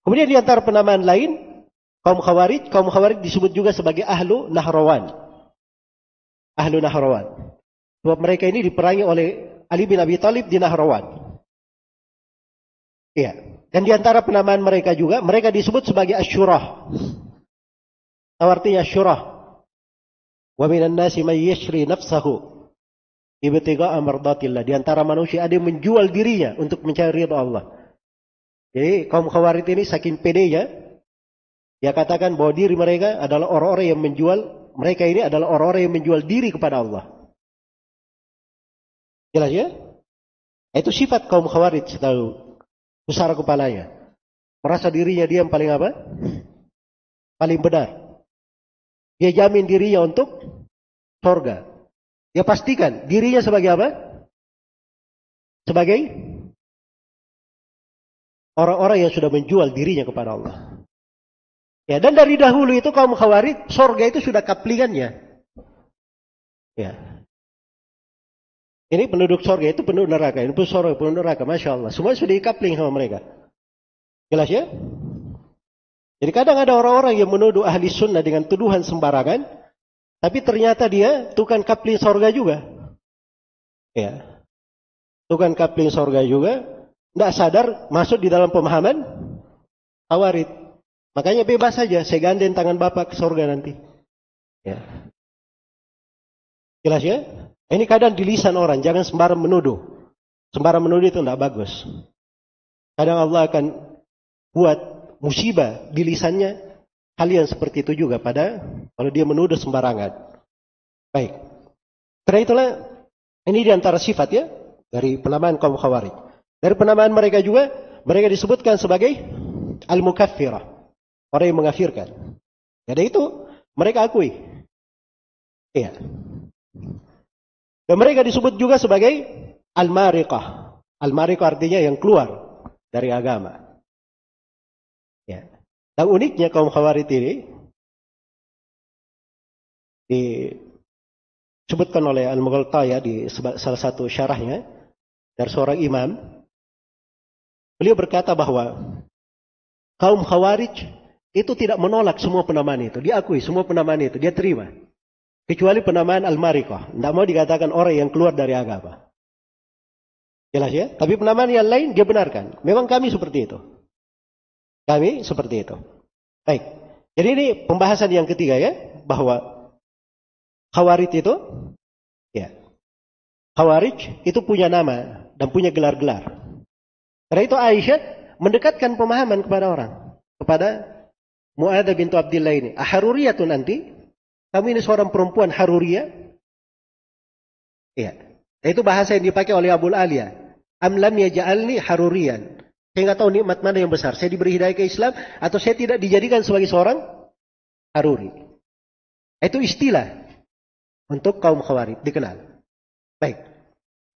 Kemudian di antara penamaan lain, kaum Khawarij disebut juga sebagai Ahlu Nahrawan. Ahlu Nahrawan. Sebab mereka ini diperangi oleh Ali bin Abi Thalib di Nahrawan. Iya. Dan di antara penamaan mereka juga, mereka disebut sebagai Asyurah. Artinya Asyurah. Wa minan nasi may yashri nafsahu ibtigha'a mardatillah. Di antara manusia ada yang menjual dirinya untuk mencari ridha Allah. Jadi kaum Khawarij ini saking pedenya, dia katakan bahwa diri mereka adalah orang-orang yang mereka ini adalah orang-orang yang menjual diri kepada Allah. Jelas ya? Itu sifat kaum Khawarij, tahu. Besar kepalanya. Merasa dirinya dia yang paling apa? Paling benar. Dia jamin dirinya untuk surga. Dia pastikan dirinya sebagai apa? Sebagai orang-orang yang sudah menjual dirinya kepada Allah. Ya, dan dari dahulu itu kaum Khawarij, surga itu sudah kaplingannya. Ya. Ini penduduk surga itu penduduk neraka, ini penduduk surga, penduduk neraka, masya Allah. Semua sudah dikapling sama mereka. Jelas ya? Jadi kadang ada orang-orang yang menuduh ahli sunnah dengan tuduhan sembarangan, tapi ternyata dia tukang kapling surga juga. Ya. Tukang kapling surga juga, tidak sadar masuk di dalam pemahaman Khawarij. Makanya bebas saja, saya gandeng tangan Bapak ke surga nanti. Ya. Jelas ya? Ini kadang di lisan orang, jangan sembarang menuduh. Sembarang menuduh itu tidak bagus. Kadang Allah akan buat musibah di lisannya, hal yang seperti itu juga pada kalau dia menuduh sembarangan. Baik. Karena itulah, ini diantara sifat ya, dari penamaan kaum Khawarij. Dari penamaan mereka juga, mereka disebutkan sebagai al-mukaffirah. Orang yang mengafirkan. Jadi itu, mereka akui. Iya. Dan mereka disebut juga sebagai al-mariqah. Al-mariqah artinya yang keluar dari agama. Ya. Dan uniknya kaum Khawarij ini disebutkan oleh Al-Mughaltaya di salah satu syarahnya dari seorang imam. Beliau berkata bahwa kaum Khawarij itu tidak menolak semua penamaan itu. Dia akui semua penamaan itu. Dia terima. Kecuali penamaan al-mariqah. Tidak mau dikatakan orang yang keluar dari agama. Jelas ya? Tapi penamaan yang lain dia benarkan. Memang kami seperti itu. Kami seperti itu. Baik. Jadi ini pembahasan yang ketiga ya. Bahwa Khawarij itu. Ya. Khawarij itu punya nama. Dan punya gelar-gelar. Karena itu Aisyah mendekatkan pemahaman kepada orang. Kepada Mu'adz bintu Abdillah ini. Aharuriyatun nanti. Kamu ini seorang perempuan Haruriyah. Iya. Itu bahasa yang dipakai oleh Abul Aliyah. Am lam yaj'alni haruriyan. Saya nggak tahu nikmat mana yang besar. Saya diberi hidayah ke Islam atau saya tidak dijadikan sebagai seorang Haruri. Itu istilah untuk kaum Khawarij dikenal. Baik.